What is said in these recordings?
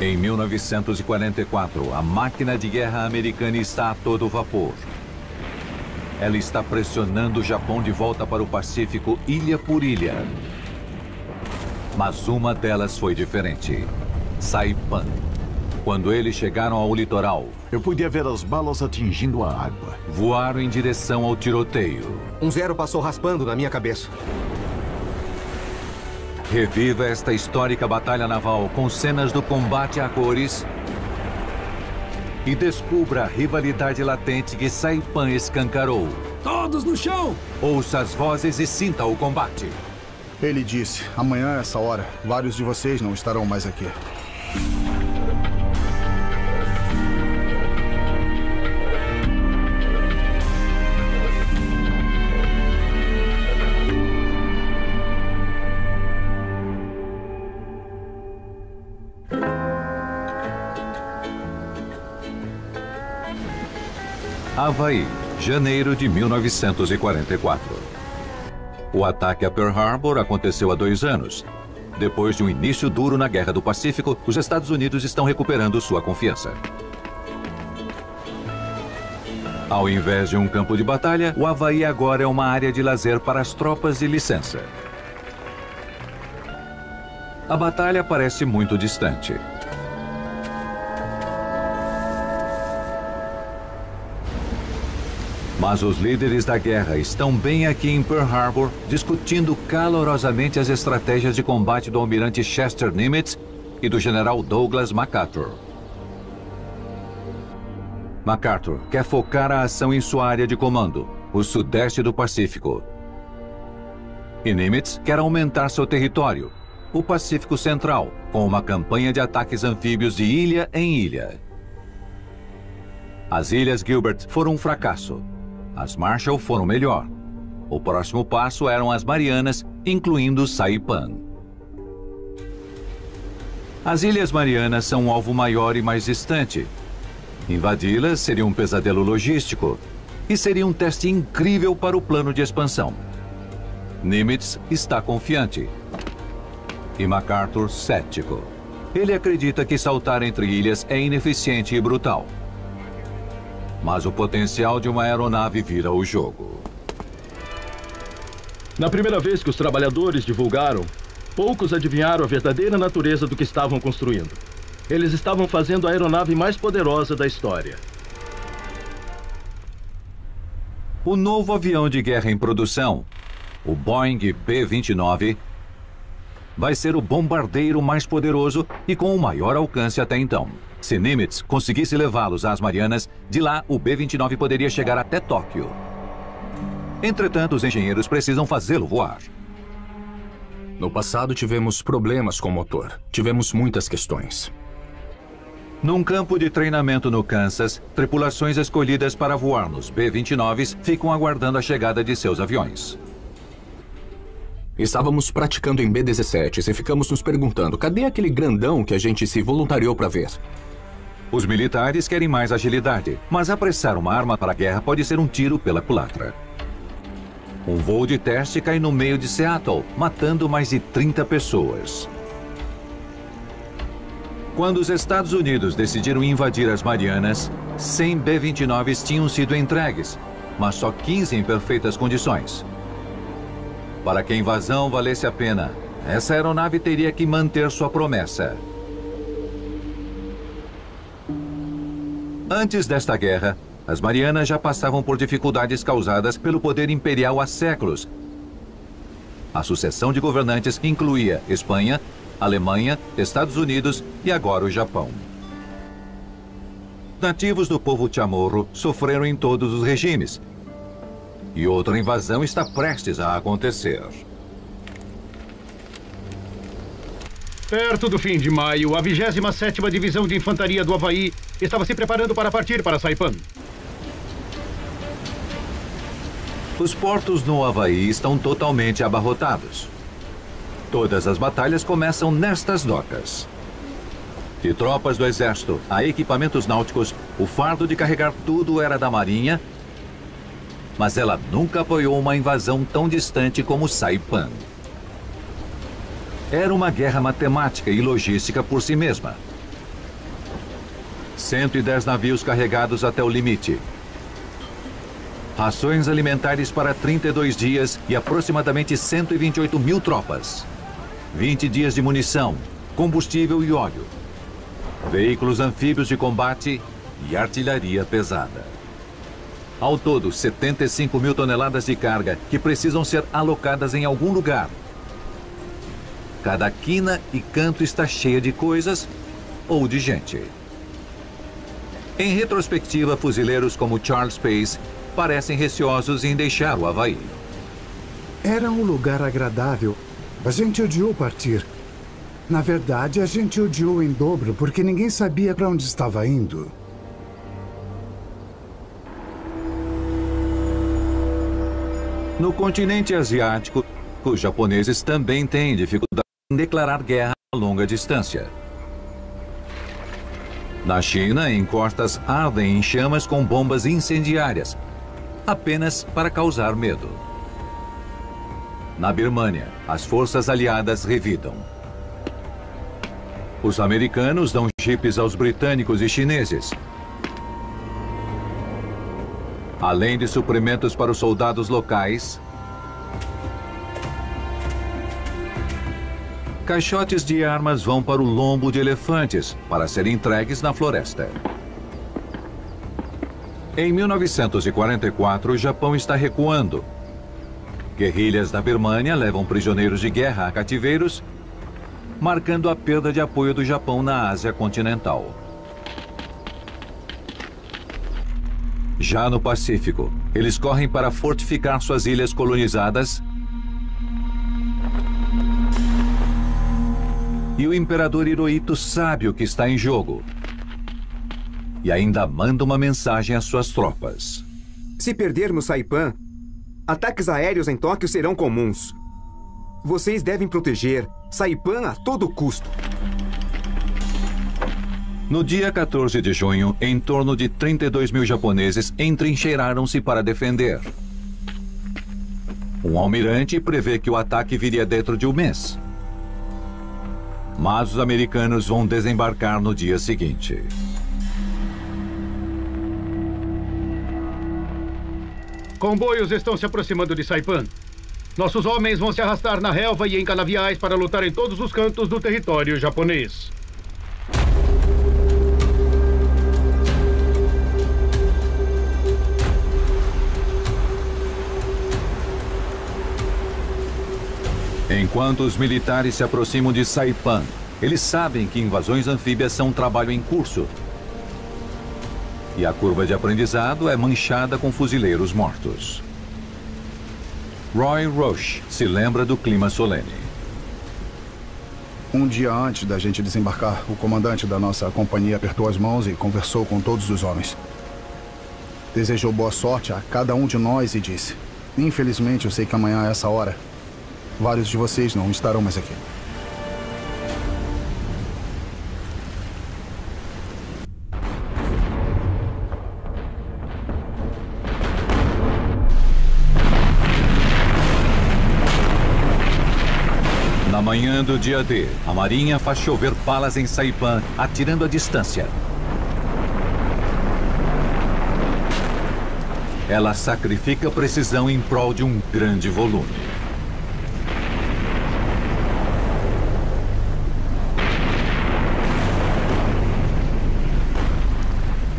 Em 1944, a máquina de guerra americana está a todo vapor. Ela está pressionando o Japão de volta para o Pacífico, ilha por ilha. Mas uma delas foi diferente. Saipan. Quando eles chegaram ao litoral, eu podia ver as balas atingindo a água. Voaram em direção ao tiroteio. Um zero passou raspando na minha cabeça. Reviva esta histórica batalha naval com cenas do combate a cores e descubra a rivalidade latente que Saipan escancarou. Todos no chão! Ouça as vozes e sinta o combate. Ele disse, amanhã a essa hora, vários de vocês não estarão mais aqui. Havaí, janeiro de 1944. O ataque a Pearl Harbor aconteceu há 2 anos. Depois de um início duro na Guerra do Pacífico, os Estados Unidos estão recuperando sua confiança. Ao invés de um campo de batalha, o Havaí agora é uma área de lazer para as tropas de licença. A batalha parece muito distante. Mas os líderes da guerra estão bem aqui em Pearl Harbor, discutindo calorosamente as estratégias de combate do almirante Chester Nimitz e do general Douglas MacArthur. MacArthur quer focar a ação em sua área de comando, o sudeste do Pacífico. E Nimitz quer aumentar seu território, o Pacífico Central, com uma campanha de ataques anfíbios de ilha em ilha. As Ilhas Gilbert foram um fracasso. As Marshall foram melhor. O próximo passo eram as Marianas, incluindo Saipan. As Ilhas Marianas são um alvo maior e mais distante. Invadi-las seria um pesadelo logístico e seria um teste incrível para o plano de expansão. Nimitz está confiante e MacArthur cético. Ele acredita que saltar entre ilhas é ineficiente e brutal. Mas o potencial de uma aeronave vira o jogo. Na primeira vez que os trabalhadores divulgaram, poucos adivinharam a verdadeira natureza do que estavam construindo. Eles estavam fazendo a aeronave mais poderosa da história. O novo avião de guerra em produção, o Boeing B-29, vai ser o bombardeiro mais poderoso e com o maior alcance até então. Se Nimitz conseguisse levá-los às Marianas, de lá o B-29 poderia chegar até Tóquio. Entretanto, os engenheiros precisam fazê-lo voar. No passado tivemos problemas com o motor. Tivemos muitas questões. Num campo de treinamento no Kansas, tripulações escolhidas para voar nos B-29s ficam aguardando a chegada de seus aviões. Estávamos praticando em B-17 e ficamos nos perguntando, cadê aquele grandão que a gente se voluntariou para ver? Os militares querem mais agilidade, mas apressar uma arma para a guerra pode ser um tiro pela culatra. Um voo de teste cai no meio de Seattle, matando mais de 30 pessoas. Quando os Estados Unidos decidiram invadir as Marianas, 100 B-29s tinham sido entregues, mas só 15 em perfeitas condições. Para que a invasão valesse a pena, essa aeronave teria que manter sua promessa. Antes desta guerra, as Marianas já passavam por dificuldades causadas pelo poder imperial há séculos. A sucessão de governantes incluía Espanha, Alemanha, Estados Unidos e agora o Japão. Nativos do povo chamorro sofreram em todos os regimes. E outra invasão está prestes a acontecer. Perto do fim de maio, a 27ª Divisão de Infantaria do Havaí estava se preparando para partir para Saipan. Os portos no Havaí estão totalmente abarrotados. Todas as batalhas começam nestas docas. De tropas do exército a equipamentos náuticos, o fardo de carregar tudo era da Marinha, mas ela nunca apoiou uma invasão tão distante como Saipan. Era uma guerra matemática e logística por si mesma. 110 navios carregados até o limite. Rações alimentares para 32 dias e aproximadamente 128 mil tropas. 20 dias de munição, combustível e óleo. Veículos anfíbios de combate e artilharia pesada. Ao todo, 75 mil toneladas de carga que precisam ser alocadas em algum lugar. Cada quina e canto está cheia de coisas ou de gente. Em retrospectiva, fuzileiros como Charles Pace parecem receosos em deixar o Havaí. Era um lugar agradável. A gente odiou partir. Na verdade, a gente odiou em dobro porque ninguém sabia para onde estava indo. No continente asiático, os japoneses também têm dificuldade em declarar guerra a longa distância. Na China, encostas ardem em chamas com bombas incendiárias, apenas para causar medo. Na Birmânia, as forças aliadas revidam. Os americanos dão jipes aos britânicos e chineses, além de suprimentos para os soldados locais. Caixotes de armas vão para o lombo de elefantes para serem entregues na floresta. Em 1944, o Japão está recuando. Guerrilhas da Birmânia levam prisioneiros de guerra a cativeiros, marcando a perda de apoio do Japão na Ásia continental. Já no Pacífico, eles correm para fortificar suas ilhas colonizadas e o imperador Hirohito sabe o que está em jogo e ainda manda uma mensagem às suas tropas. Se perdermos Saipan, ataques aéreos em Tóquio serão comuns. Vocês devem proteger Saipan a todo custo. No dia 14 de junho, em torno de 32 mil japoneses entrincheiraram-se para defender. Um almirante prevê que o ataque viria dentro de um mês. Mas os americanos vão desembarcar no dia seguinte. Comboios estão se aproximando de Saipan. Nossos homens vão se arrastar na relva e em canaviais para lutar em todos os cantos do território japonês. Enquanto os militares se aproximam de Saipan, eles sabem que invasões anfíbias são um trabalho em curso. E a curva de aprendizado é manchada com fuzileiros mortos. Roy Roche se lembra do clima solene. Um dia antes da gente desembarcar, o comandante da nossa companhia apertou as mãos e conversou com todos os homens. Desejou boa sorte a cada um de nós e disse: infelizmente, eu sei que amanhã a essa hora, vários de vocês não estarão mais aqui. Na manhã do dia D, a Marinha faz chover balas em Saipan, atirando à distância. Ela sacrifica precisão em prol de um grande volume.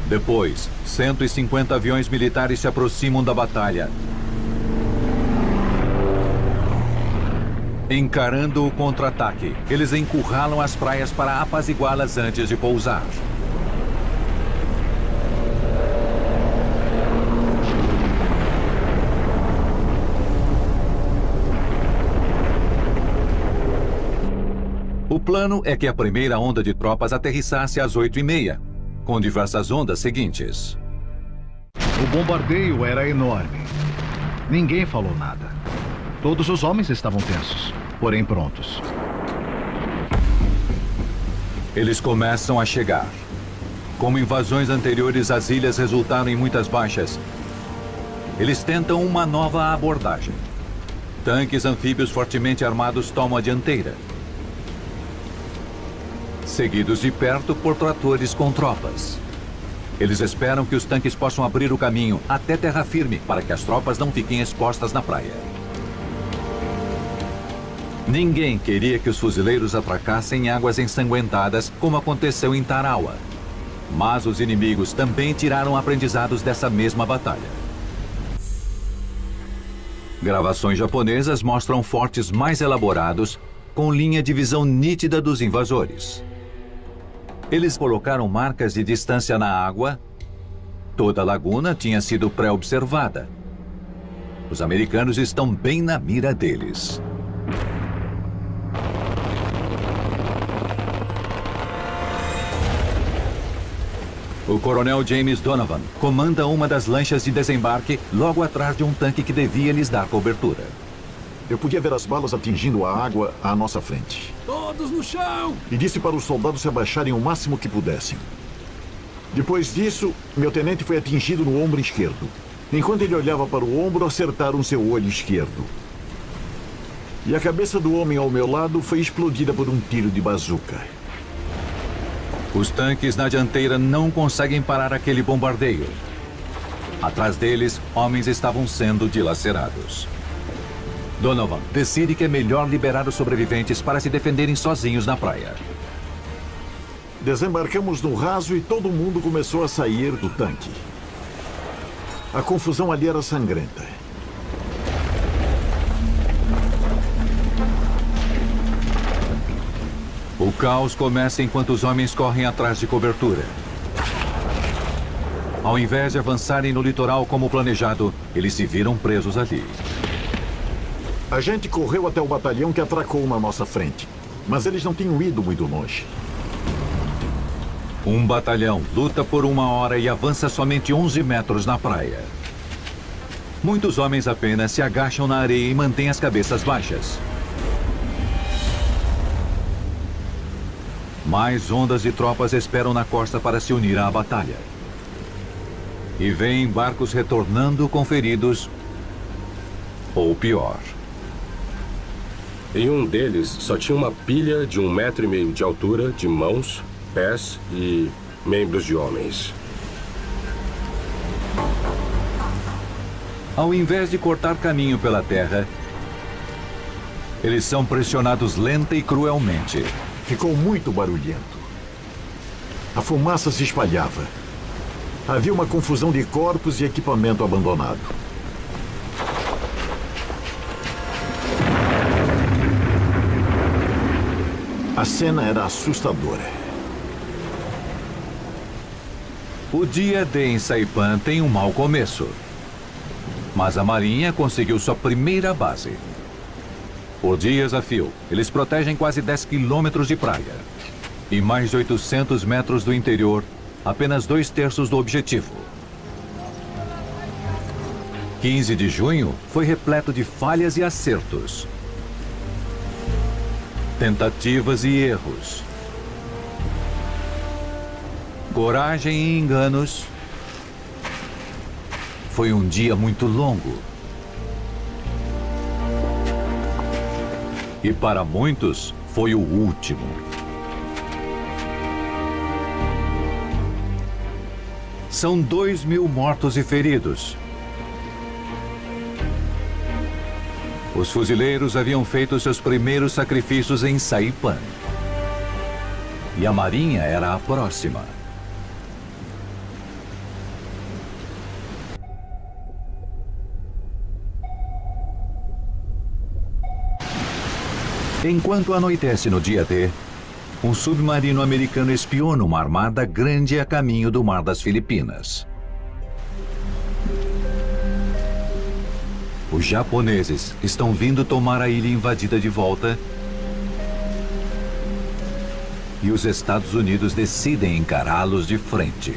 Depois, 150 aviões militares se aproximam da batalha, encarando o contra-ataque. Eles encurralam as praias para apaziguá-las antes de pousar. O plano é que a primeira onda de tropas aterrissasse às 8h30, com diversas ondas seguintes. O bombardeio era enorme. Ninguém falou nada. Todos os homens estavam tensos, porém prontos. Eles começam a chegar. Como invasões anteriores, as ilhas resultaram em muitas baixas. Eles tentam uma nova abordagem. Tanques anfíbios fortemente armados tomam a dianteira, seguidos de perto por tratores com tropas. Eles esperam que os tanques possam abrir o caminho até terra firme para que as tropas não fiquem expostas na praia. Ninguém queria que os fuzileiros atracassem em águas ensanguentadas, como aconteceu em Tarawa. Mas os inimigos também tiraram aprendizados dessa mesma batalha. Gravações japonesas mostram fortes mais elaborados, com linha de visão nítida dos invasores. Eles colocaram marcas de distância na água. Toda a laguna tinha sido pré-observada. Os americanos estão bem na mira deles. O coronel James Donovan comanda uma das lanchas de desembarque logo atrás de um tanque que devia lhes dar cobertura. Eu podia ver as balas atingindo a água à nossa frente. Todos no chão! E disse para os soldados se abaixarem o máximo que pudessem. Depois disso, meu tenente foi atingido no ombro esquerdo. Enquanto ele olhava para o ombro, acertaram seu olho esquerdo. E a cabeça do homem ao meu lado foi explodida por um tiro de bazuca. Os tanques na dianteira não conseguem parar aquele bombardeio. Atrás deles, homens estavam sendo dilacerados. Donovan decide que é melhor liberar os sobreviventes para se defenderem sozinhos na praia. Desembarcamos no raso e todo mundo começou a sair do tanque. A confusão ali era sangrenta. O caos começa enquanto os homens correm atrás de cobertura. Ao invés de avançarem no litoral como planejado, eles se viram presos ali. A gente correu até o batalhão que atracou na nossa frente, mas eles não tinham ido muito longe. Um batalhão luta por 1 hora e avança somente 11 metros na praia. Muitos homens apenas se agacham na areia e mantêm as cabeças baixas. Mais ondas de tropas esperam na costa para se unir à batalha. E veem barcos retornando com feridos, ou pior. Em um deles só tinha uma pilha de 1,5 metro de altura, de mãos, pés e membros de homens. Ao invés de cortar caminho pela terra, eles são pressionados lenta e cruelmente. Ficou muito barulhento. A fumaça se espalhava. Havia uma confusão de corpos e equipamento abandonado. A cena era assustadora. O dia D em Saipan tem um mau começo. Mas a Marinha conseguiu sua primeira base. Por dias a fio, eles protegem quase 10 quilômetros de praia. E mais de 800 metros do interior, apenas 2/3 do objetivo. 15 de junho foi repleto de falhas e acertos. Tentativas e erros. Coragem e enganos. Foi um dia muito longo. E para muitos, foi o último. São 2.000 mortos e feridos. Os fuzileiros haviam feito seus primeiros sacrifícios em Saipan. E a Marinha era a próxima. Enquanto anoitece no dia D, um submarino americano espiona uma armada grande a caminho do Mar das Filipinas. Os japoneses estão vindo tomar a ilha invadida de volta e os Estados Unidos decidem encará-los de frente.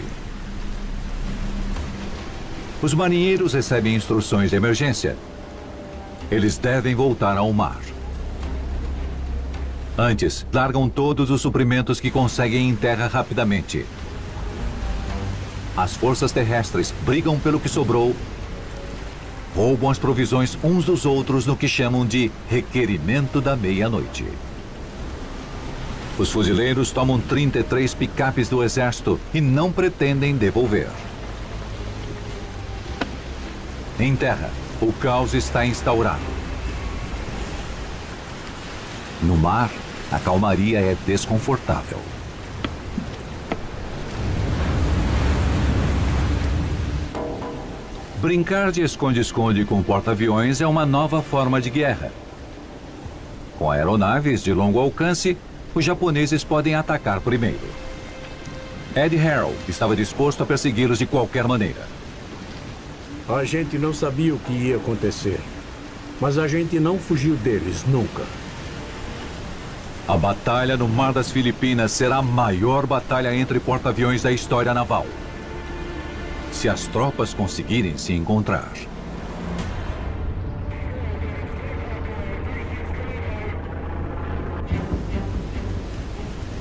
Os marinheiros recebem instruções de emergência. Eles devem voltar ao mar. Antes, largam todos os suprimentos que conseguem em terra rapidamente. As forças terrestres brigam pelo que sobrou, roubam as provisões uns dos outros no que chamam de requerimento da meia-noite. Os fuzileiros tomam 33 picapes do exército e não pretendem devolver. Em terra, o caos está instaurado. No mar, a calmaria é desconfortável. Brincar de esconde-esconde com porta-aviões é uma nova forma de guerra. Com aeronaves de longo alcance, os japoneses podem atacar primeiro. Ed Harrell estava disposto a persegui-los de qualquer maneira. A gente não sabia o que ia acontecer, mas a gente não fugiu deles nunca. A batalha no Mar das Filipinas será a maior batalha entre porta-aviões da história naval. Se as tropas conseguirem se encontrar.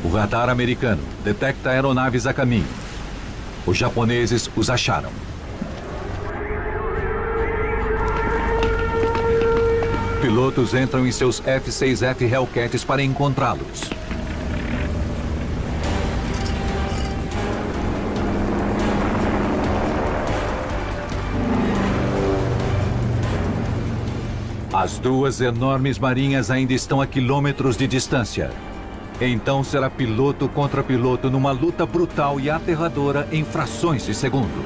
O radar americano detecta aeronaves a caminho. Os japoneses os acharam. Pilotos entram em seus F-6F Hellcats para encontrá-los. As duas enormes marinhas ainda estão a quilômetros de distância. Então será piloto contra piloto numa luta brutal e aterradora em frações de segundo.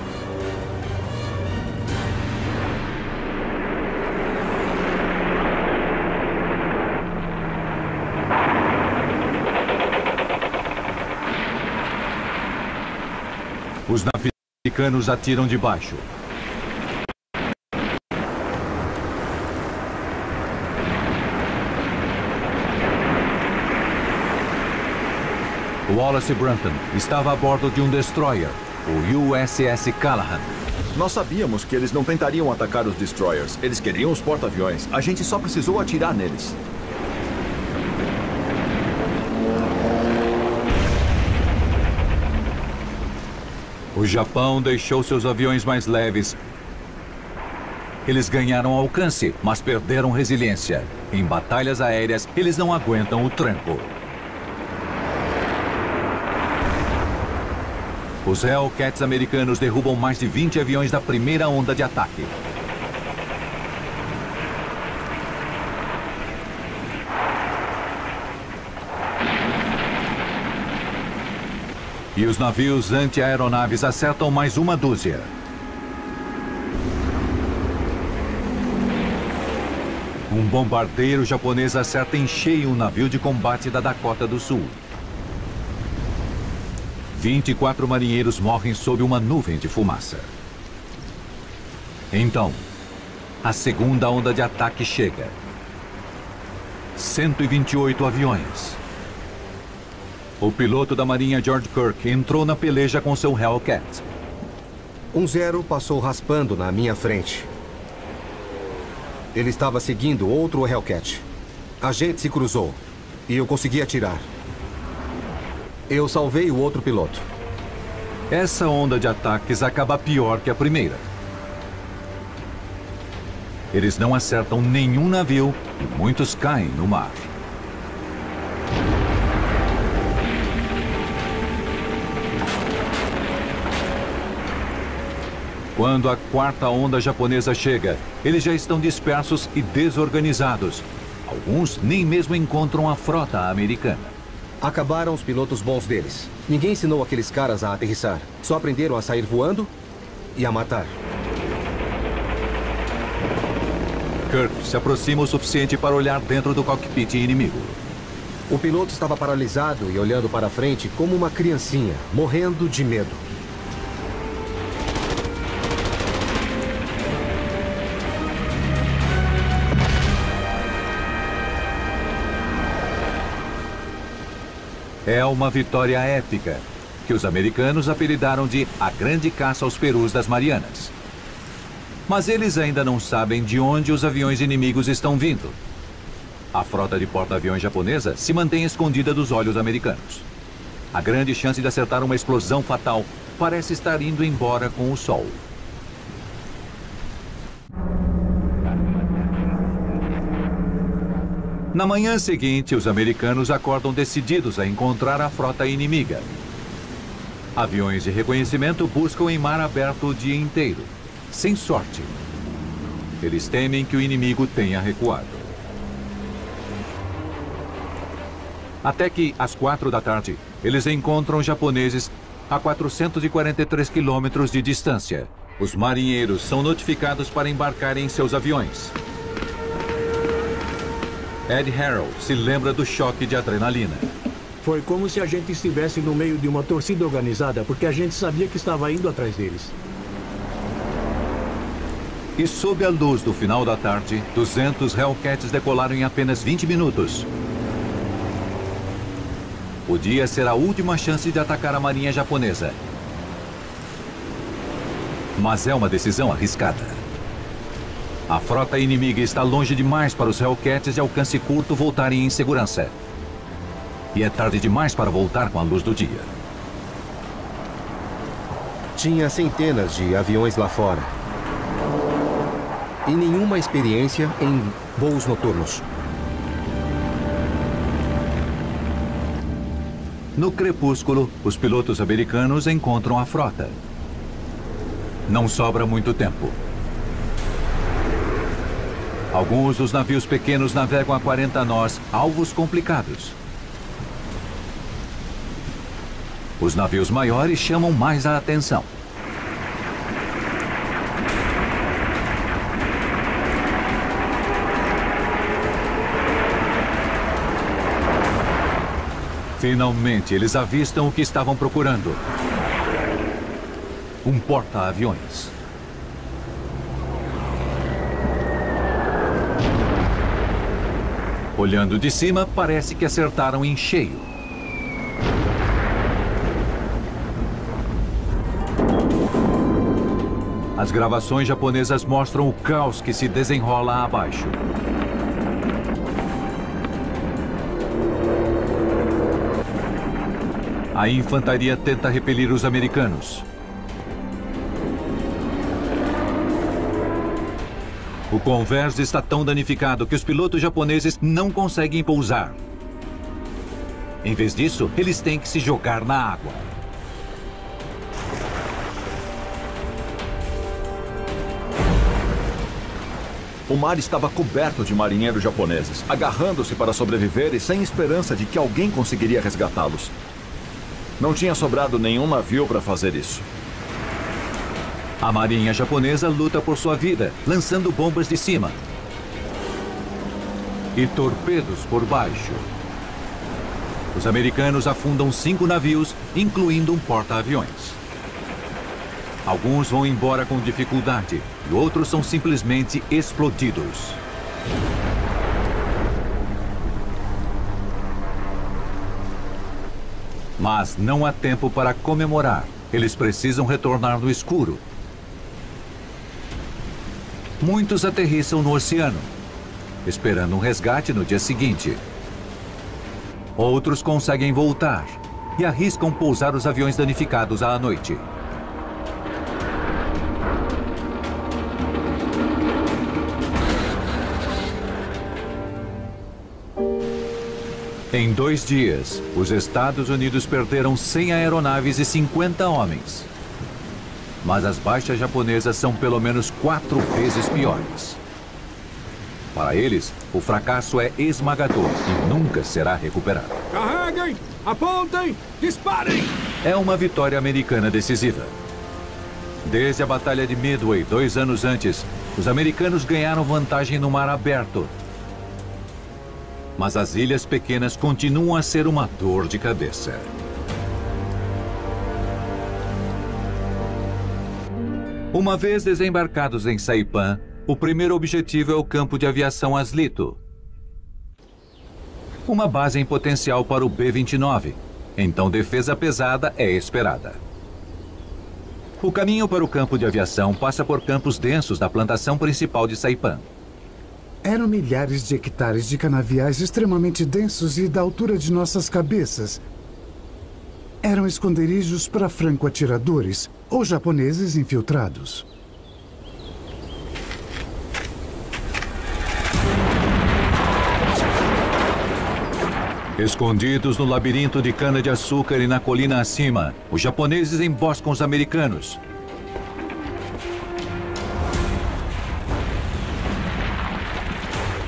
Os navios americanos atiram de baixo. Wallace Brunton estava a bordo de um destroyer, o USS Callahan. Nós sabíamos que eles não tentariam atacar os destroyers. Eles queriam os porta-aviões. A gente só precisou atirar neles. O Japão deixou seus aviões mais leves. Eles ganharam alcance, mas perderam resiliência. Em batalhas aéreas, eles não aguentam o tranco. Os Hellcats americanos derrubam mais de 20 aviões da primeira onda de ataque. E os navios anti-aeronaves acertam mais uma dúzia. Um bombardeiro japonês acerta em cheio um navio de combate da Dakota do Sul. 24 marinheiros morrem sob uma nuvem de fumaça. Então, a segunda onda de ataque chega. 128 aviões. O piloto da Marinha George Kirk entrou na peleja com seu Hellcat. 1-0 passou raspando na minha frente. Ele estava seguindo outro Hellcat. A gente se cruzou e eu consegui atirar. Eu salvei o outro piloto. Essa onda de ataques acaba pior que a primeira. Eles não acertam nenhum navio e muitos caem no mar. Quando a quarta onda japonesa chega, eles já estão dispersos e desorganizados. Alguns nem mesmo encontram a frota americana. Acabaram os pilotos bons deles. Ninguém ensinou aqueles caras a aterrissar. Só aprenderam a sair voando e a matar. Kirk se aproxima o suficiente para olhar dentro do cockpit inimigo. O piloto estava paralisado e olhando para frente como uma criancinha, morrendo de medo. É uma vitória épica, que os americanos apelidaram de a Grande Caça aos Perus das Marianas. Mas eles ainda não sabem de onde os aviões inimigos estão vindo. A frota de porta-aviões japonesa se mantém escondida dos olhos americanos. A grande chance de acertar uma explosão fatal parece estar indo embora com o sol. Na manhã seguinte, os americanos acordam decididos a encontrar a frota inimiga. Aviões de reconhecimento buscam em mar aberto o dia inteiro, sem sorte. Eles temem que o inimigo tenha recuado. Até que, às 4 da tarde, eles encontram japoneses a 443 quilômetros de distância. Os marinheiros são notificados para embarcarem em seus aviões. Ed Harold se lembra do choque de adrenalina. Foi como se a gente estivesse no meio de uma torcida organizada, porque a gente sabia que estava indo atrás deles. E sob a luz do final da tarde, 200 Hellcats decolaram em apenas 20 minutos. Podia ser a última chance de atacar a marinha japonesa. Mas é uma decisão arriscada. A frota inimiga está longe demais para os Hellcats de alcance curto voltarem em segurança. E é tarde demais para voltar com a luz do dia. Tinha centenas de aviões lá fora. E nenhuma experiência em voos noturnos. No crepúsculo, os pilotos americanos encontram a frota. Não sobra muito tempo. Alguns dos navios pequenos navegam a 40 nós, alvos complicados. Os navios maiores chamam mais a atenção. Finalmente, eles avistam o que estavam procurando. Um porta-aviões. Olhando de cima, parece que acertaram em cheio. As gravações japonesas mostram o caos que se desenrola abaixo. A infantaria tenta repelir os americanos. O Converse está tão danificado que os pilotos japoneses não conseguem pousar. Em vez disso, eles têm que se jogar na água. O mar estava coberto de marinheiros japoneses, agarrando-se para sobreviver e sem esperança de que alguém conseguiria resgatá-los. Não tinha sobrado nenhum navio para fazer isso. A marinha japonesa luta por sua vida, lançando bombas de cima e torpedos por baixo. Os americanos afundam 5 navios, incluindo um porta-aviões. Alguns vão embora com dificuldade e outros são simplesmente explodidos. Mas não há tempo para comemorar. Eles precisam retornar no escuro. Muitos aterrissam no oceano, esperando um resgate no dia seguinte. Outros conseguem voltar e arriscam pousar os aviões danificados à noite. Em 2 dias, os Estados Unidos perderam 100 aeronaves e 50 homens. Mas as baixas japonesas são pelo menos 4 vezes piores. Para eles, o fracasso é esmagador e nunca será recuperado. Carreguem! Apontem! Disparem! É uma vitória americana decisiva. Desde a Batalha de Midway, 2 anos antes, os americanos ganharam vantagem no mar aberto. Mas as ilhas pequenas continuam a ser uma dor de cabeça. Uma vez desembarcados em Saipan, o primeiro objetivo é o campo de aviação Aslito. Uma base em potencial para o B-29, então defesa pesada é esperada. O caminho para o campo de aviação passa por campos densos da plantação principal de Saipan. Eram milhares de hectares de canaviais extremamente densos e da altura de nossas cabeças. Eram esconderijos para franco-atiradores ou japoneses infiltrados. Escondidos no labirinto de cana-de-açúcar e na colina acima, os japoneses emboscam os americanos.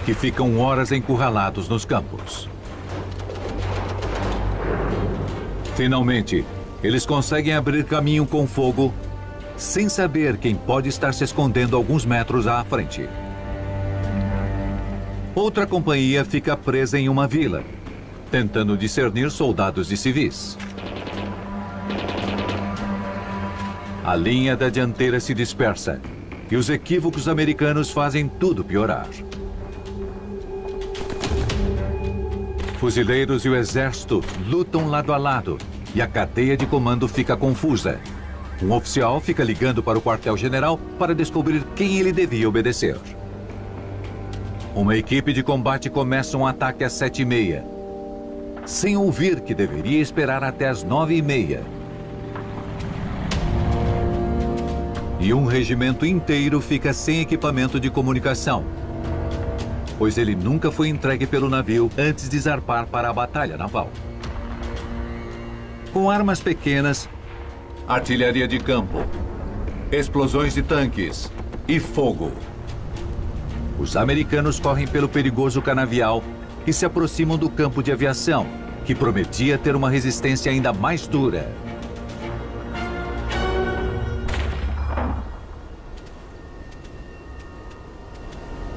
Que ficam horas encurralados nos campos. Finalmente, eles conseguem abrir caminho com fogo, sem saber quem pode estar se escondendo alguns metros à frente. Outra companhia fica presa em uma vila, tentando discernir soldados e civis. A linha da dianteira se dispersa e os equívocos americanos fazem tudo piorar. Fuzileiros e o exército lutam lado a lado e a cadeia de comando fica confusa. Um oficial fica ligando para o quartel-general para descobrir quem ele devia obedecer. Uma equipe de combate começa um ataque às 7h30, sem ouvir que deveria esperar até às 9h30. E um regimento inteiro fica sem equipamento de comunicação, pois ele nunca foi entregue pelo navio antes de zarpar para a batalha naval. Com armas pequenas, artilharia de campo, explosões de tanques e fogo, os americanos correm pelo perigoso canavial e se aproximam do campo de aviação, que prometia ter uma resistência ainda mais dura.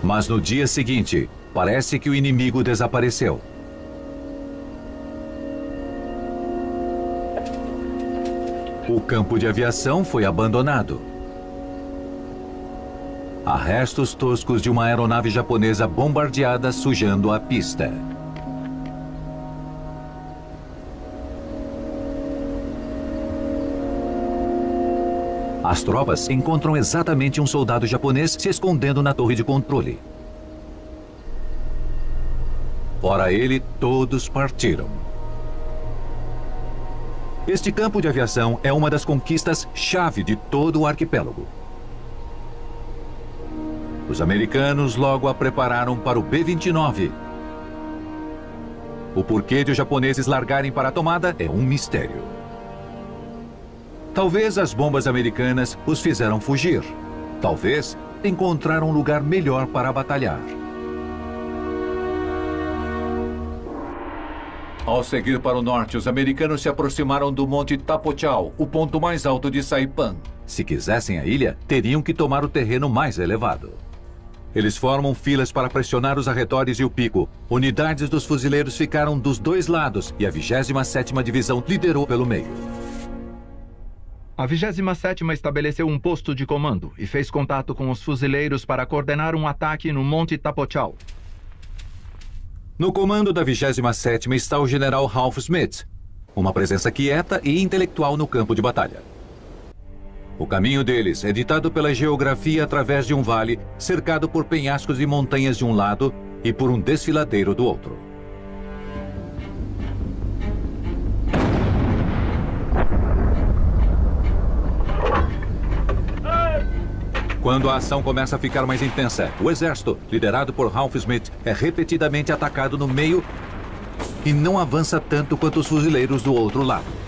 Mas no dia seguinte, parece que o inimigo desapareceu. O campo de aviação foi abandonado. Há restos toscos de uma aeronave japonesa bombardeada sujando a pista. As tropas encontram exatamente um soldado japonês se escondendo na torre de controle. Fora ele, todos partiram. Este campo de aviação é uma das conquistas-chave de todo o arquipélago. Os americanos logo a prepararam para o B-29. O porquê de os japoneses largarem para a tomada é um mistério. Talvez as bombas americanas os fizeram fugir. Talvez encontraram um lugar melhor para batalhar. Ao seguir para o norte, os americanos se aproximaram do Monte Tapochau, o ponto mais alto de Saipan. Se quisessem a ilha, teriam que tomar o terreno mais elevado. Eles formam filas para pressionar os arredores e o pico. Unidades dos fuzileiros ficaram dos dois lados e a 27ª Divisão liderou pelo meio. A 27ª estabeleceu um posto de comando e fez contato com os fuzileiros para coordenar um ataque no Monte Tapochau. No comando da 27ª está o general Ralph Smith, uma presença quieta e intelectual no campo de batalha. O caminho deles é ditado pela geografia através de um vale, cercado por penhascos e montanhas de um lado e por um desfiladeiro do outro. Quando a ação começa a ficar mais intensa, o exército, liderado por Ralph Smith, é repetidamente atacado no meio e não avança tanto quanto os fuzileiros do outro lado.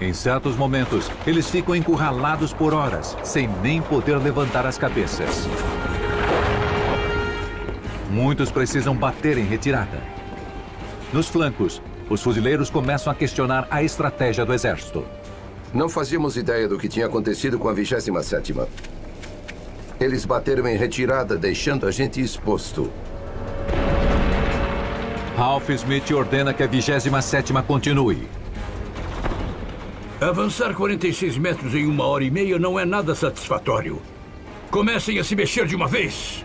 Em certos momentos, eles ficam encurralados por horas, sem nem poder levantar as cabeças. Muitos precisam bater em retirada. Nos flancos, os fuzileiros começam a questionar a estratégia do exército. Não fazíamos ideia do que tinha acontecido com a 27ª. Eles bateram em retirada, deixando a gente exposto. Ralph Smith ordena que a 27ª continue. Avançar 46 metros em 1h30 não é nada satisfatório. Comecem a se mexer de uma vez.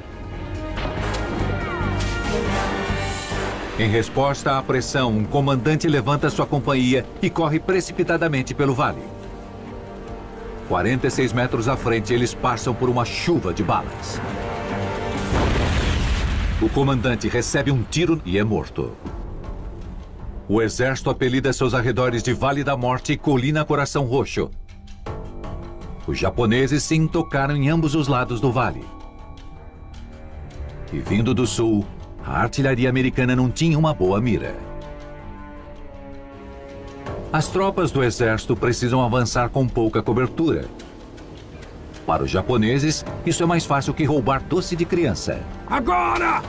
Em resposta à pressão, um comandante levanta sua companhia e corre precipitadamente pelo vale. 46 metros à frente, eles passam por uma chuva de balas. O comandante recebe um tiro e é morto. O exército apelida seus arredores de Vale da Morte e Colina Coração Roxo. Os japoneses se intocaram em ambos os lados do vale. E vindo do sul, a artilharia americana não tinha uma boa mira. As tropas do exército precisam avançar com pouca cobertura. Para os japoneses, isso é mais fácil que roubar doce de criança. Agora!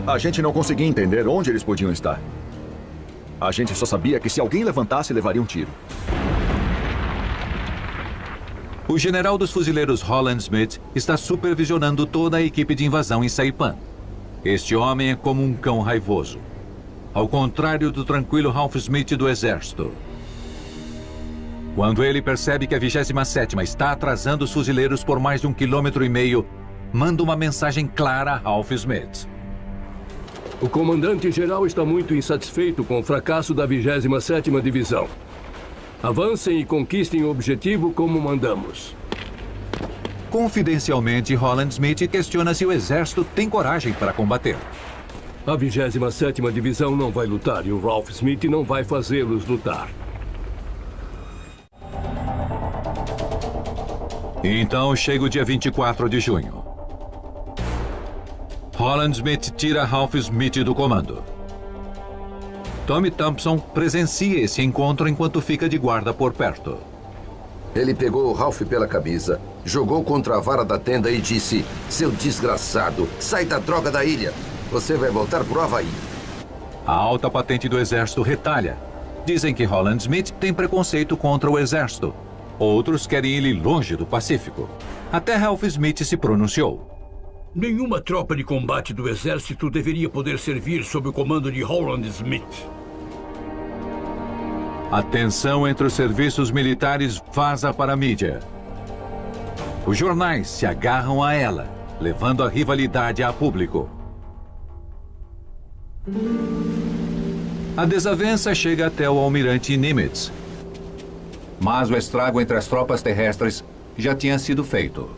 A gente não conseguia entender onde eles podiam estar. A gente só sabia que se alguém levantasse, levaria um tiro. O general dos fuzileiros Holland Smith está supervisionando toda a equipe de invasão em Saipan. Este homem é como um cão raivoso. Ao contrário do tranquilo Ralph Smith do exército. Quando ele percebe que a 27ª está atrasando os fuzileiros por mais de 1,5 km, manda uma mensagem clara a Ralph Smith. O comandante-geral está muito insatisfeito com o fracasso da 27ª Divisão. Avancem e conquistem o objetivo como mandamos. Confidencialmente, Holland Smith questiona se o exército tem coragem para combater. A 27ª Divisão não vai lutar e o Ralph Smith não vai fazê-los lutar. Então chega o dia 24 de junho. Holland Smith tira Ralph Smith do comando. Tommy Thompson presencia esse encontro enquanto fica de guarda por perto. Ele pegou o Ralph pela camisa, jogou contra a vara da tenda e disse: "Seu desgraçado, sai da droga da ilha. Você vai voltar pro Havaí." A alta patente do exército retalha. Dizem que Holland Smith tem preconceito contra o exército. Outros querem ele longe do Pacífico. Até Ralph Smith se pronunciou. Nenhuma tropa de combate do exército deveria poder servir sob o comando de Holland Smith. A tensão entre os serviços militares vaza para a mídia. Os jornais se agarram a ela, levando a rivalidade a público. A desavença chega até o almirante Nimitz. Mas o estrago entre as tropas terrestres já tinha sido feito.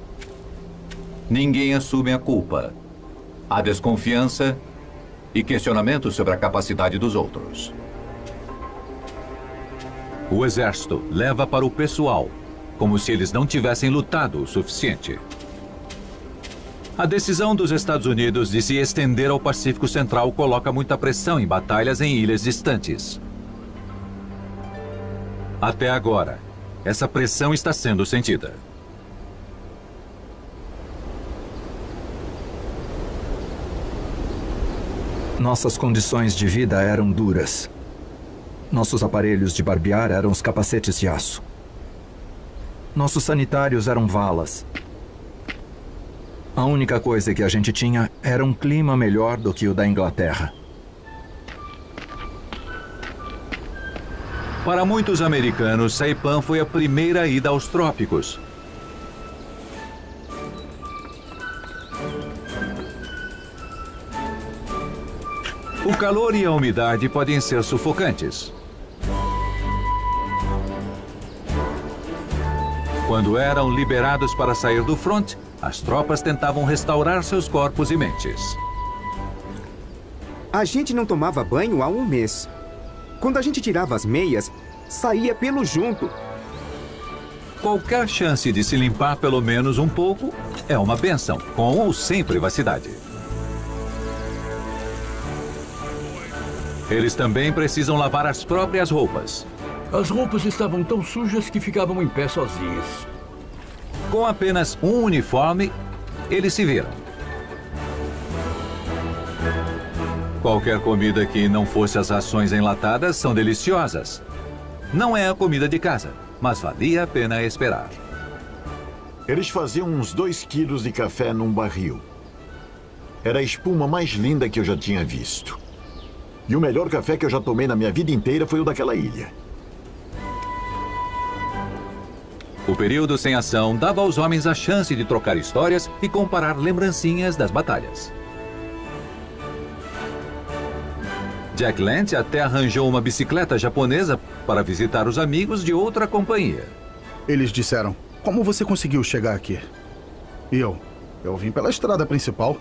Ninguém assume a culpa. Há desconfiança e questionamento sobre a capacidade dos outros. O exército leva para o pessoal, como se eles não tivessem lutado o suficiente. A decisão dos Estados Unidos de se estender ao Pacífico Central coloca muita pressão em batalhas em ilhas distantes. Até agora, essa pressão está sendo sentida. Nossas condições de vida eram duras. Nossos aparelhos de barbear eram os capacetes de aço. Nossos sanitários eram valas. A única coisa que a gente tinha era um clima melhor do que o da Inglaterra. Para muitos americanos, Saipan foi a primeira ida aos trópicos. O calor e a umidade podem ser sufocantes. Quando eram liberados para sair do front, as tropas tentavam restaurar seus corpos e mentes. A gente não tomava banho há um mês. Quando a gente tirava as meias, saía pelo junto. Qualquer chance de se limpar pelo menos um pouco é uma bênção, com ou sem privacidade. Eles também precisam lavar as próprias roupas. As roupas estavam tão sujas que ficavam em pé sozinhas. Com apenas um uniforme, eles se viram. Qualquer comida que não fosse as rações enlatadas são deliciosas. Não é a comida de casa, mas valia a pena esperar. Eles faziam uns 2 quilos de café num barril. Era a espuma mais linda que eu já tinha visto. E o melhor café que eu já tomei na minha vida inteira foi o daquela ilha. O período sem ação dava aos homens a chance de trocar histórias e comparar lembrancinhas das batalhas. Jack Lance até arranjou uma bicicleta japonesa para visitar os amigos de outra companhia. Eles disseram, como você conseguiu chegar aqui? E eu vim pela estrada principal,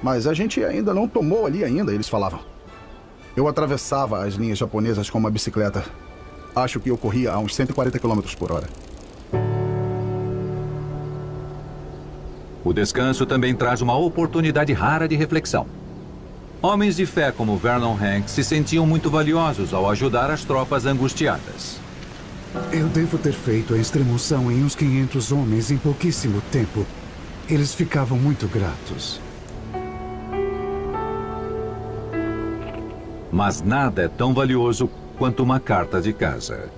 mas a gente ainda não tomou ali ainda, eles falavam. Eu atravessava as linhas japonesas com uma bicicleta. Acho que eu corria a uns 140 km por hora. O descanso também traz uma oportunidade rara de reflexão. Homens de fé como Vernon Hanks se sentiam muito valiosos ao ajudar as tropas angustiadas. Eu devo ter feito a extremoção em uns 500 homens em pouquíssimo tempo. Eles ficavam muito gratos. Mas nada é tão valioso quanto uma carta de casa.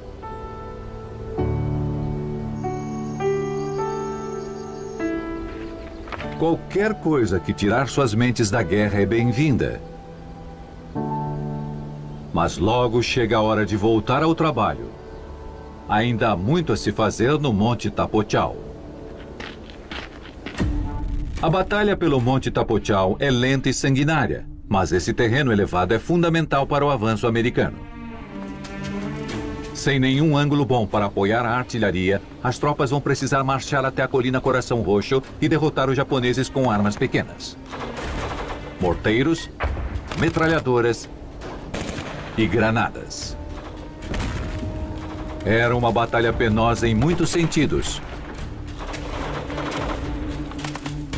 Qualquer coisa que tirar suas mentes da guerra é bem-vinda. Mas logo chega a hora de voltar ao trabalho. Ainda há muito a se fazer no Monte Tapochau. A batalha pelo Monte Tapochau é lenta e sanguinária, mas esse terreno elevado é fundamental para o avanço americano. Sem nenhum ângulo bom para apoiar a artilharia, as tropas vão precisar marchar até a colina Coração Roxo e derrotar os japoneses com armas pequenas. Morteiros, metralhadoras e granadas. Era uma batalha penosa em muitos sentidos.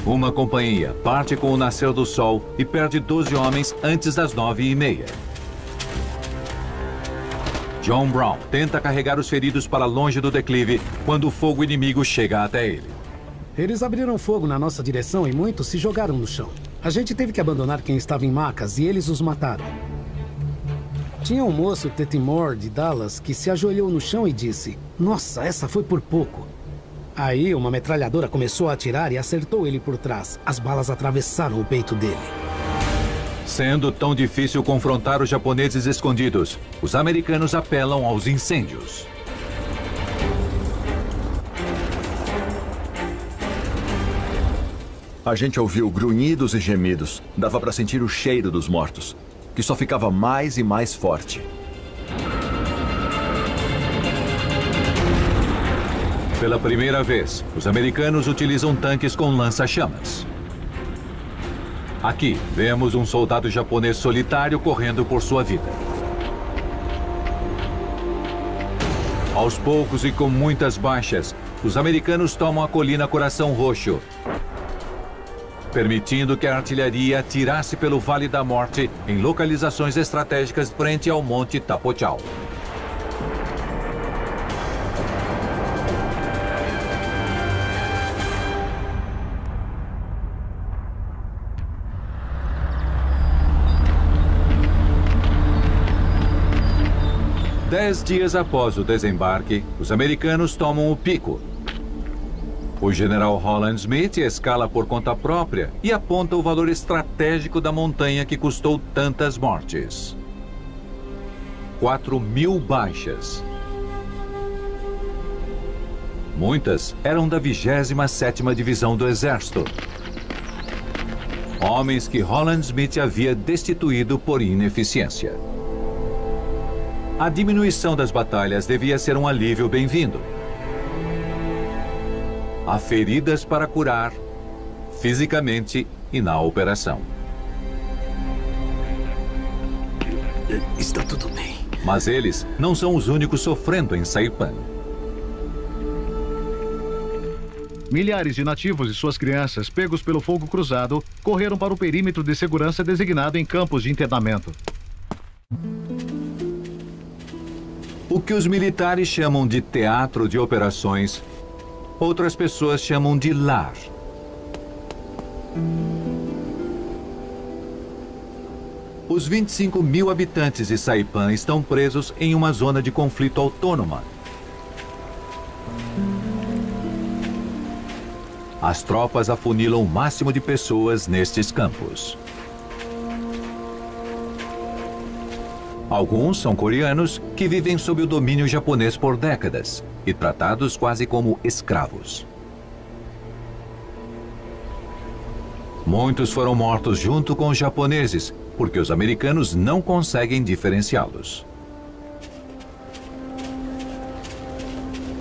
Uma companhia parte com o nascer do sol e perde 12 homens antes das 9h30. John Brown tenta carregar os feridos para longe do declive quando o fogo inimigo chega até ele. Eles abriram fogo na nossa direção e muitos se jogaram no chão. A gente teve que abandonar quem estava em macas e eles os mataram. Tinha um moço, Tete Moore, de Dallas, que se ajoelhou no chão e disse: "Nossa, essa foi por pouco." Aí uma metralhadora começou a atirar e acertou ele por trás. As balas atravessaram o peito dele. Sendo tão difícil confrontar os japoneses escondidos, os americanos apelam aos incêndios. A gente ouviu grunhidos e gemidos. Dava para sentir o cheiro dos mortos, que só ficava mais e mais forte. Pela primeira vez, os americanos utilizam tanques com lança-chamas. Aqui, vemos um soldado japonês solitário correndo por sua vida. Aos poucos e com muitas baixas, os americanos tomam a colina Coração Roxo, permitindo que a artilharia atirasse pelo Vale da Morte em localizações estratégicas frente ao Monte Tapochau. Dez dias após o desembarque, os americanos tomam o pico. O general Holland Smith escala por conta própria e aponta o valor estratégico da montanha que custou tantas mortes. 4.000 baixas. Muitas eram da 27ª Divisão do Exército. Homens que Holland Smith havia destituído por ineficiência. A diminuição das batalhas devia ser um alívio bem-vindo. Há feridas para curar, fisicamente e na operação. Está tudo bem. Mas eles não são os únicos sofrendo em Saipan. Milhares de nativos e suas crianças, pegos pelo fogo cruzado, correram para o perímetro de segurança designado em campos de internamento. O que os militares chamam de teatro de operações, outras pessoas chamam de lar. Os 25.000 habitantes de Saipan estão presos em uma zona de conflito autônoma. As tropas afunilam o máximo de pessoas nestes campos. Alguns são coreanos que vivem sob o domínio japonês por décadas e tratados quase como escravos. Muitos foram mortos junto com os japoneses, porque os americanos não conseguem diferenciá-los.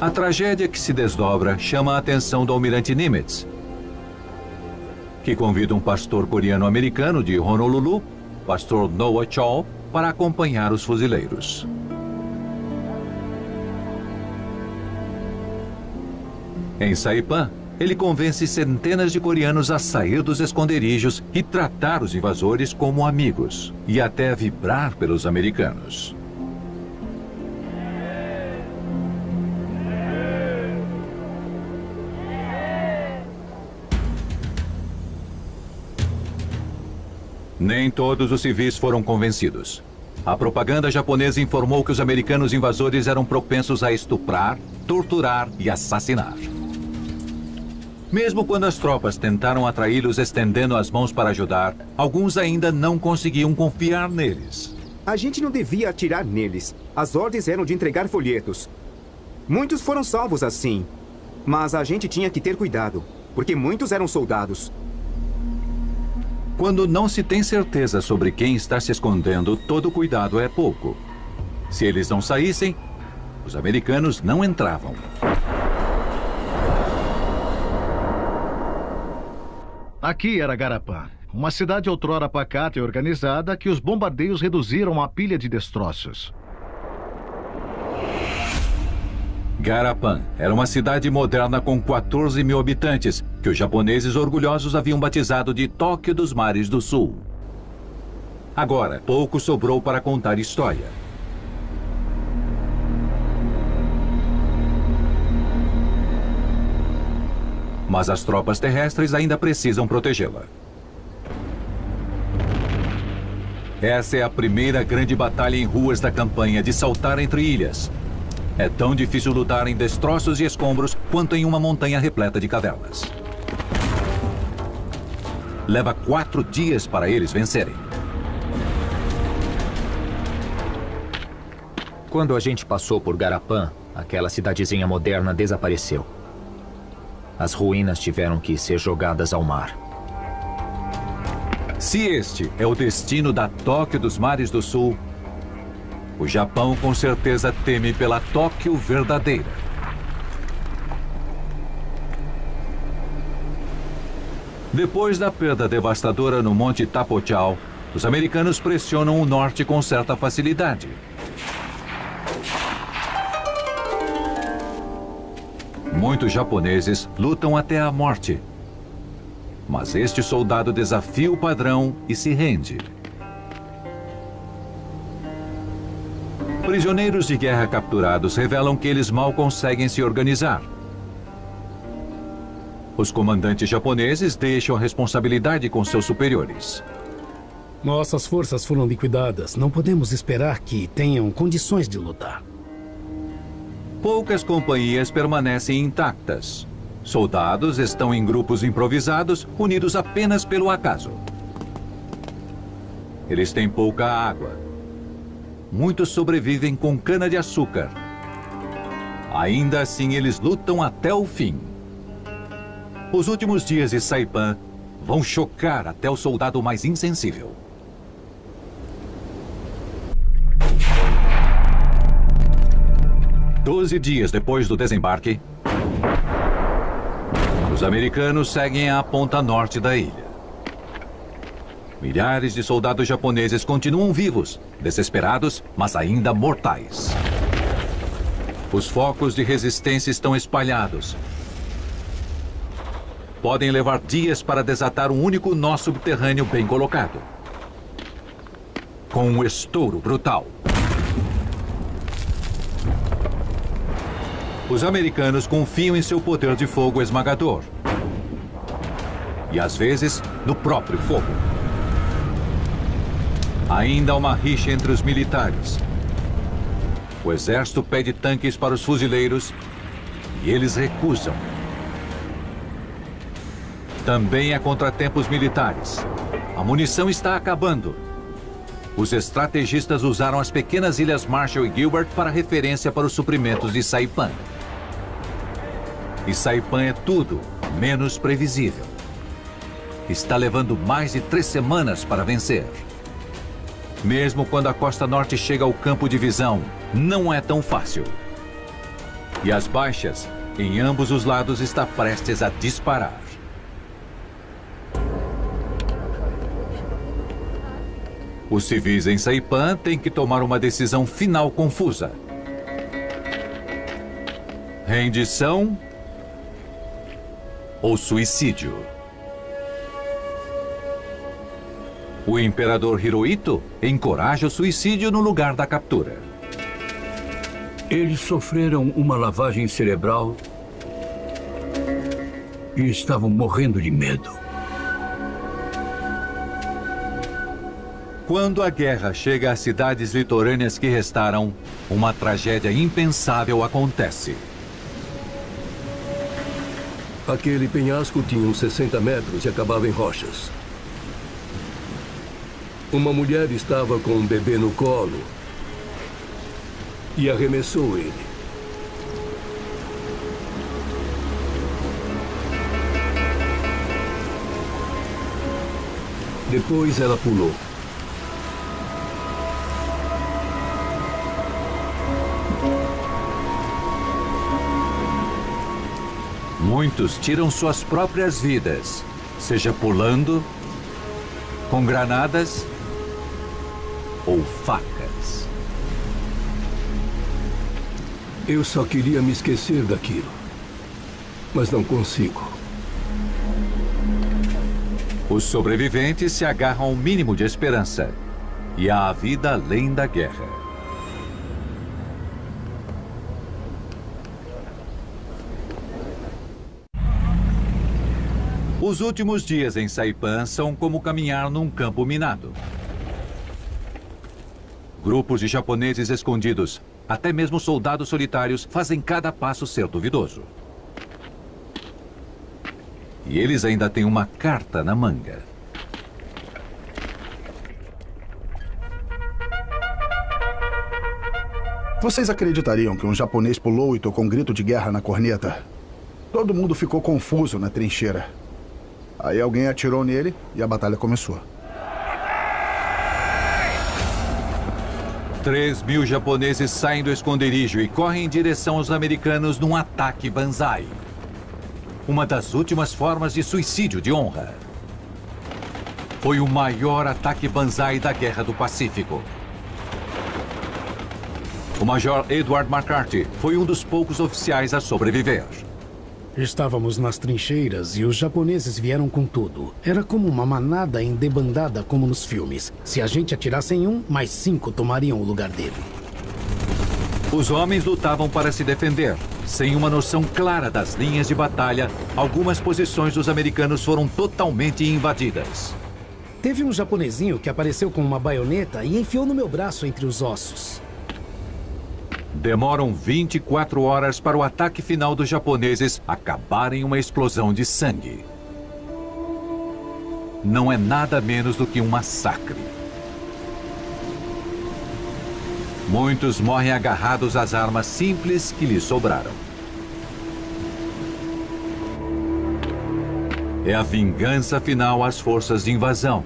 A tragédia que se desdobra chama a atenção do almirante Nimitz, que convida um pastor coreano-americano de Honolulu, pastor Noah Chol, para acompanhar os fuzileiros. Em Saipan, ele convence centenas de coreanos a sair dos esconderijos e tratar os invasores como amigos, e até vibrar pelos americanos. Nem todos os civis foram convencidos. A propaganda japonesa informou que os americanos invasores eram propensos a estuprar, torturar e assassinar. Mesmo quando as tropas tentaram atraí-los estendendo as mãos para ajudar, alguns ainda não conseguiam confiar neles. A gente não devia atirar neles. As ordens eram de entregar folhetos. Muitos foram salvos assim. Mas a gente tinha que ter cuidado, porque muitos eram soldados. Quando não se tem certeza sobre quem está se escondendo, todo cuidado é pouco. Se eles não saíssem, os americanos não entravam. Aqui era Garapã, uma cidade outrora pacata e organizada que os bombardeios reduziram a pilha de destroços. Garapã era uma cidade moderna com 14 mil habitantes, que os japoneses orgulhosos haviam batizado de Tóquio dos Mares do Sul. Agora, pouco sobrou para contar história. Mas as tropas terrestres ainda precisam protegê-la. Essa é a primeira grande batalha em ruas da campanha de saltar entre ilhas. É tão difícil lutar em destroços e escombros quanto em uma montanha repleta de cavernas. Leva 4 dias para eles vencerem. Quando a gente passou por Garapã, aquela cidadezinha moderna desapareceu. As ruínas tiveram que ser jogadas ao mar. Se este é o destino da Tóquio dos Mares do Sul, o Japão com certeza teme pela Tóquio verdadeira. Depois da perda devastadora no Monte Tapochau, os americanos pressionam o norte com certa facilidade. Muitos japoneses lutam até a morte. Mas este soldado desafia o padrão e se rende. Prisioneiros de guerra capturados revelam que eles mal conseguem se organizar. Os comandantes japoneses deixam a responsabilidade com seus superiores. Nossas forças foram liquidadas. Não podemos esperar que tenham condições de lutar. Poucas companhias permanecem intactas. Soldados estão em grupos improvisados, unidos apenas pelo acaso. Eles têm pouca água. Muitos sobrevivem com cana-de-açúcar. Ainda assim, eles lutam até o fim. Os últimos dias de Saipan vão chocar até o soldado mais insensível. Doze dias depois do desembarque, os americanos seguem à ponta norte da ilha. Milhares de soldados japoneses continuam vivos, desesperados, mas ainda mortais. Os focos de resistência estão espalhados. Podem levar dias para desatar um único nó subterrâneo bem colocado. Com um estouro brutal. Os americanos confiam em seu poder de fogo esmagador. E às vezes, no próprio fogo. Ainda há uma rixa entre os militares. O exército pede tanques para os fuzileiros e eles recusam. Também há contratempos militares. A munição está acabando. Os estrategistas usaram as pequenas ilhas Marshall e Gilbert para referência para os suprimentos de Saipan. E Saipan é tudo menos previsível. Está levando mais de 3 semanas para vencer. Mesmo quando a costa norte chega ao campo de visão, não é tão fácil. E as baixas em ambos os lados está prestes a disparar. Os civis em Saipan têm que tomar uma decisão final confusa. Rendição ou suicídio. O imperador Hirohito encoraja o suicídio no lugar da captura. Eles sofreram uma lavagem cerebral e estavam morrendo de medo. Quando a guerra chega às cidades litorâneas que restaram, uma tragédia impensável acontece. Aquele penhasco tinha uns 60 metros e acabava em rochas. Uma mulher estava com um bebê no colo e arremessou ele. Depois ela pulou. Muitos tiram suas próprias vidas, seja pulando, com granadas ou facas. Eu só queria me esquecer daquilo, mas não consigo. Os sobreviventes se agarram ao mínimo de esperança. E há a vida além da guerra. Os últimos dias em Saipan são como caminhar num campo minado. Grupos de japoneses escondidos, até mesmo soldados solitários, fazem cada passo ser duvidoso. E eles ainda têm uma carta na manga. Vocês acreditariam que um japonês pulou e tocou um grito de guerra na corneta? Todo mundo ficou confuso na trincheira. Aí alguém atirou nele e a batalha começou. 3.000 japoneses saem do esconderijo e correm em direção aos americanos num ataque banzai. Uma das últimas formas de suicídio de honra. Foi o maior ataque banzai da Guerra do Pacífico. O Major Edward McCarthy foi um dos poucos oficiais a sobreviver. Estávamos nas trincheiras e os japoneses vieram com tudo. Era como uma manada em debandada, como nos filmes. Se a gente atirasse em um, mais 5 tomariam o lugar dele. Os homens lutavam para se defender. Sem uma noção clara das linhas de batalha, algumas posições dos americanos foram totalmente invadidas. Teve um japonesinho que apareceu com uma baioneta e enfiou no meu braço entre os ossos. Demoram 24 horas para o ataque final dos japoneses acabar em uma explosão de sangue. Não é nada menos do que um massacre. Muitos morrem agarrados às armas simples que lhes sobraram. É a vingança final às forças de invasão.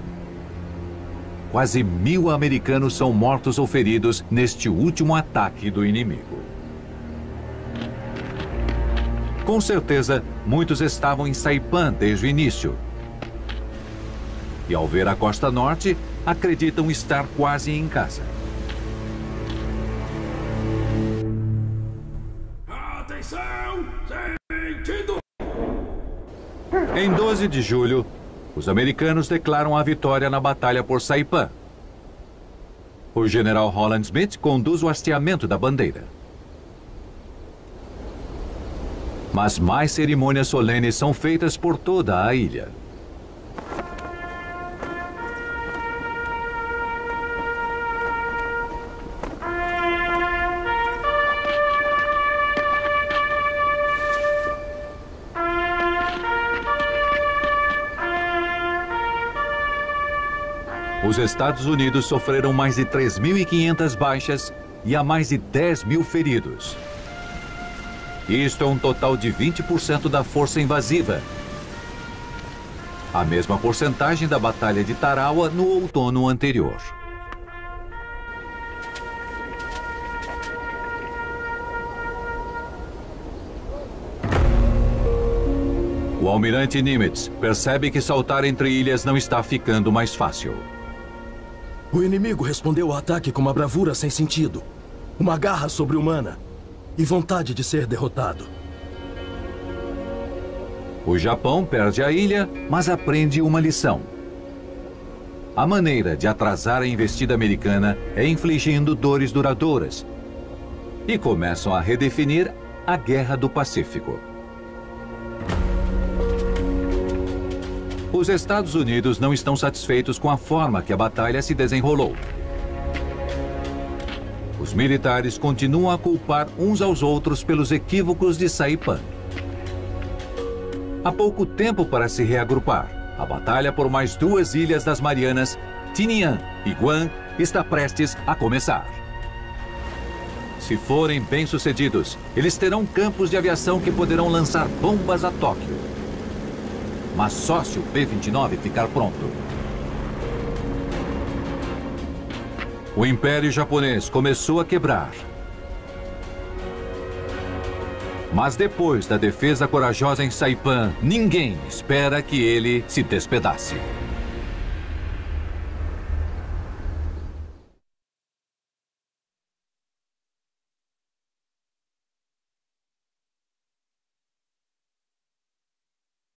Quase 1.000 americanos são mortos ou feridos neste último ataque do inimigo. Com certeza, muitos estavam em Saipan desde o início. E ao ver a costa norte, acreditam estar quase em casa. Atenção! Sentido! Em 12 de julho, os americanos declaram a vitória na batalha por Saipan. O general Holland Smith conduz o hasteamento da bandeira. Mas mais cerimônias solenes são feitas por toda a ilha. Os Estados Unidos sofreram mais de 3.500 baixas e há mais de 10.000 feridos. Isto é um total de 20% da força invasiva. A mesma porcentagem da Batalha de Tarawa no outono anterior. O almirante Nimitz percebe que saltar entre ilhas não está ficando mais fácil. O inimigo respondeu ao ataque com uma bravura sem sentido, uma garra sobre-humana e vontade de ser derrotado. O Japão perde a ilha, mas aprende uma lição. A maneira de atrasar a investida americana é infligindo dores duradouras. E começam a redefinir a Guerra do Pacífico. Os Estados Unidos não estão satisfeitos com a forma que a batalha se desenrolou. Os militares continuam a culpar uns aos outros pelos equívocos de Saipan. Há pouco tempo para se reagrupar. A batalha por mais 2 ilhas das Marianas, Tinian e Guam, está prestes a começar. Se forem bem-sucedidos, eles terão campos de aviação que poderão lançar bombas a Tóquio. Mas só se o P-29 ficar pronto. O Império Japonês começou a quebrar. Mas depois da defesa corajosa em Saipan, ninguém espera que ele se despedace.